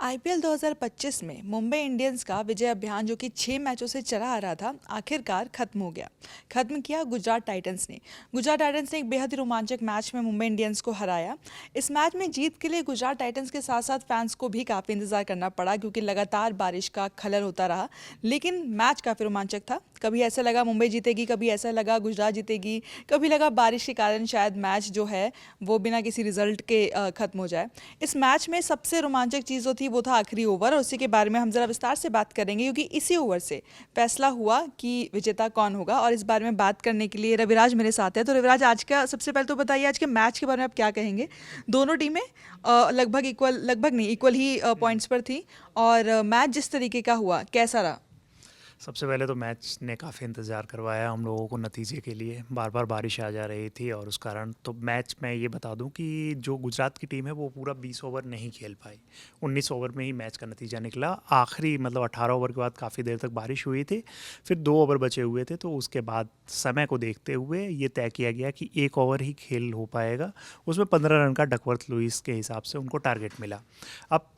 IPL 2025 में Mumbai Indians का विजय अभियान जो कि 6 मैचों से चला आ रहा था आखिरकार खत्म हो गया। खत्म किया गुजरात टाइटंस ने। गुजरात टाइटंस ने एक बेहद ही रोमांचक मैच में मुंबई इंडियंस को हराया। इस मैच में जीत के लिए गुजरात टाइटंस के साथ साथ फैंस को भी काफ़ी इंतजार करना पड़ा क्योंकि लगातार बारिश का खलल होता रहा। लेकिन मैच काफ़ी रोमांचक था। कभी ऐसा लगा मुंबई जीतेगी, कभी ऐसा लगा गुजरात जीतेगी, कभी लगा बारिश के कारण शायद मैच जो है वो बिना किसी रिजल्ट के खत्म हो जाए। इस मैच में सबसे रोमांचक चीज़ जो थी वो था आखिरी ओवर, और उसी के बारे में हम जरा विस्तार से बात करेंगे क्योंकि इसी ओवर से फैसला हुआ कि विजेता कौन होगा। और इस बारे में बात करने के लिए रविराज मेरे साथ है। तो रविराज, आज का सबसे पहले तो बताइए आज के मैच के बारे में आप क्या कहेंगे। दोनों टीमें लगभग नहीं, इक्वल ही पॉइंट्स पर थी, और मैच जिस तरीके का हुआ कैसा रहा। सबसे पहले तो मैच ने काफ़ी इंतज़ार करवाया हम लोगों को नतीजे के लिए। बार बार बारिश आ जा रही थी और उस कारण तो मैच में ये बता दूं कि जो गुजरात की टीम है वो पूरा 20 ओवर नहीं खेल पाई। 19 ओवर में ही मैच का नतीजा निकला। आखिरी मतलब 18 ओवर के बाद काफ़ी देर तक बारिश हुई थी, फिर 2 ओवर बचे हुए थे, तो उसके बाद समय को देखते हुए ये तय किया गया कि 1 ओवर ही खेल हो पाएगा। उसमें 15 रन का डकवर्थ लुइस के हिसाब से उनको टारगेट मिला। अब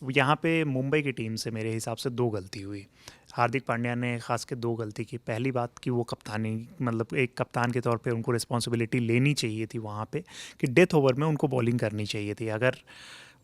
यहाँ पे मुंबई की टीम से मेरे हिसाब से 2 गलती हुई। हार्दिक पांड्या ने खास के 2 गलती की। पहली बात कि वो कप्तानी मतलब एक कप्तान के तौर पे उनको रिस्पॉन्सिबिलिटी लेनी चाहिए थी वहाँ पे कि डेथ ओवर में उनको बॉलिंग करनी चाहिए थी। अगर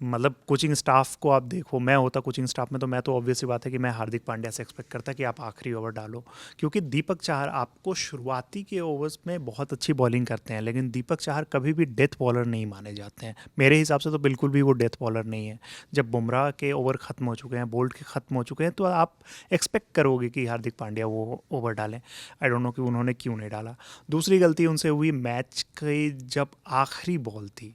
मतलब कोचिंग स्टाफ को आप देखो, मैं होता कोचिंग स्टाफ में तो मैं तो ऑब्वियस सी बात है कि मैं हार्दिक पांड्या से एक्सपेक्ट करता कि आप आखिरी ओवर डालो, क्योंकि दीपक चाहर आपको शुरुआती के ओवर्स में बहुत अच्छी बॉलिंग करते हैं, लेकिन दीपक चाहर कभी भी डेथ बॉलर नहीं माने जाते हैं। मेरे हिसाब से तो बिल्कुल भी वो डेथ बॉलर नहीं है। जब बुमराह के ओवर ख़त्म हो चुके हैं, बोल्ट के ख़त्म हो चुके हैं, तो आप एक्सपेक्ट करोगे कि हार्दिक पांड्या वो ओवर डालें। आई डोंट नो कि उन्होंने क्यों नहीं डाला। दूसरी गलती उनसे हुई मैच की जब आखिरी बॉल थी,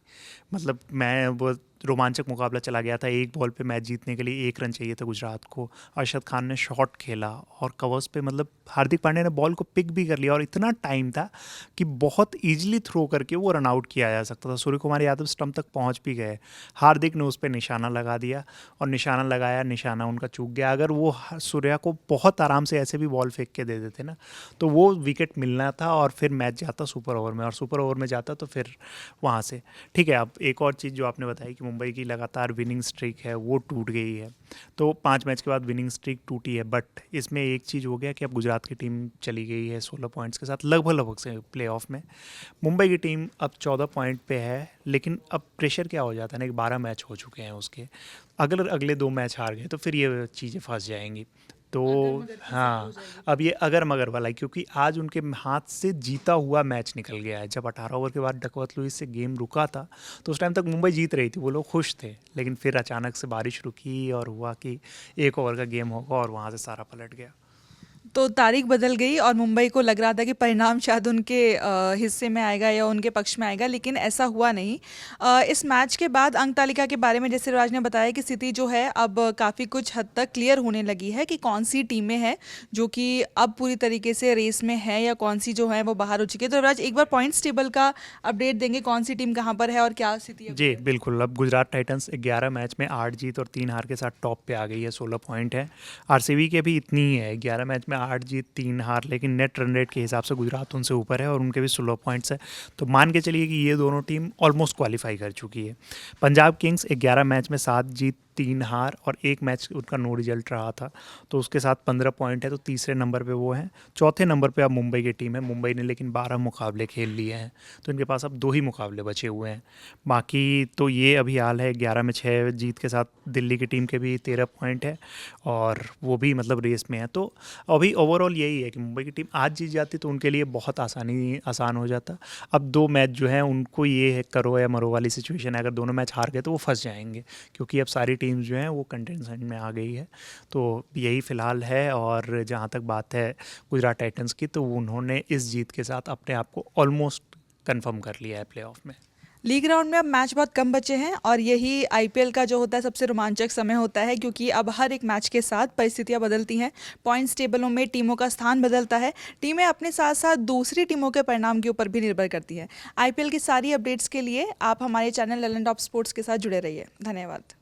मतलब मैं वो रोमांचक मुकाबला चला गया था। एक बॉल पे मैच जीतने के लिए 1 रन चाहिए था गुजरात को। अरशद खान ने शॉट खेला और कवर्स पे मतलब हार्दिक पांड्या ने बॉल को पिक भी कर लिया, और इतना टाइम था कि बहुत ईजिली थ्रो करके वो रन आउट किया जा सकता था। सूर्य कुमार यादव स्टंप तक पहुंच भी गए। हार्दिक ने उस पर निशाना लगा दिया और निशाना लगाया, निशाना उनका चूक गया। अगर वो सूर्या को बहुत आराम से ऐसे भी बॉल फेंक के दे देते ना, तो वो विकेट मिलना था और फिर मैच जाता सुपर ओवर में, और सुपर ओवर में जाता तो फिर वहाँ से ठीक है। अब एक और चीज़ जो आपने बताई कि मुंबई की लगातार विनिंग स्ट्रीक है वो टूट गई है, तो 5 मैच के बाद विनिंग स्ट्रीक टूटी है। बट इसमें एक चीज़ हो गया कि अब गुजरात की टीम चली गई है 16 पॉइंट्स के साथ लगभग से प्लेऑफ में। मुंबई की टीम अब 14 पॉइंट पे है, लेकिन अब प्रेशर क्या हो जाता है ना कि 12 मैच हो चुके हैं उसके। अगर अगले 2 मैच हार गए तो फिर ये चीज़ें फंस जाएंगी। तो हाँ, अब ये अगर मगर वाला है, क्योंकि आज उनके हाथ से जीता हुआ मैच निकल गया है। जब 18 ओवर के बाद डकवर्थ लुइस से गेम रुका था तो उस टाइम तक मुंबई जीत रही थी, वो लोग खुश थे, लेकिन फिर अचानक से बारिश रुकी और हुआ कि 1 ओवर का गेम होगा और वहाँ से सारा पलट गया। तो तारीख बदल गई और मुंबई को लग रहा था कि परिणाम शायद उनके हिस्से में आएगा या उनके पक्ष में आएगा, लेकिन ऐसा हुआ नहीं। इस मैच के बाद अंक तालिका के बारे में जैसे राज ने बताया कि स्थिति जो है अब काफ़ी कुछ हद तक क्लियर होने लगी है कि कौन सी टीमें हैं जो कि अब पूरी तरीके से रेस में है या कौन सी जो है वो बाहर हो चुकी है। तो राज, एक बार पॉइंट्स टेबल का अपडेट देंगे, कौन सी टीम कहाँ पर है और क्या स्थिति अभी जी है। बिल्कुल। अब गुजरात टाइटंस 11 मैच में 8 जीत और 3 हार के साथ टॉप पे आ गई है, 16 पॉइंट है। आरसीबी के भी इतनी ही है, 11 मैच में 8 जीत 3 हार, लेकिन नेट रन रेट के हिसाब से गुजरात उनसे ऊपर है और उनके भी 16 पॉइंट्स है। तो मान के चलिए कि ये दोनों टीम ऑलमोस्ट क्वालिफाई कर चुकी है। पंजाब किंग्स 11 मैच में 7 जीत 3 हार और 1 मैच उनका नो रिजल्ट रहा था, तो उसके साथ 15 पॉइंट है, तो तीसरे नंबर पे वो हैं। चौथे नंबर पे अब मुंबई की टीम है। मुंबई ने लेकिन 12 मुकाबले खेल लिए हैं, तो इनके पास अब 2 ही मुकाबले बचे हुए हैं। बाकी तो ये अभी हाल है, 11 में 6 जीत के साथ दिल्ली की टीम के भी 13 पॉइंट है और वो भी मतलब रेस में है। तो अभी ओवरऑल यही है कि मुंबई की टीम आज जीत जाती तो उनके लिए बहुत आसान हो जाता। अब 2 मैच जो हैं उनको ये है करो या मरो वाली सिचुएशन है। अगर दोनों मैच हार गए तो वो फंस जाएंगे, क्योंकि अब सारी टीम्स जो हैं वो कंटेंशन में आ गई है। तो यही फ़िलहाल है। और जहाँ तक बात है गुजरात टाइटंस की, तो उन्होंने इस जीत के साथ अपने आप को ऑलमोस्ट कंफर्म कर लिया है प्लेऑफ में। लीग राउंड में अब मैच बहुत कम बचे हैं और यही आईपीएल का जो होता है सबसे रोमांचक समय होता है, क्योंकि अब हर एक मैच के साथ परिस्थितियां बदलती हैं। पॉइंट्स टेबलों में टीमों का स्थान बदलता है। टीमें अपने साथ साथ दूसरी टीमों के परिणाम के ऊपर भी निर्भर करती हैं। आईपीएल की सारी अपडेट्स के लिए आप हमारे चैनल ललन टॉप स्पोर्ट्स के साथ जुड़े रहिए। धन्यवाद।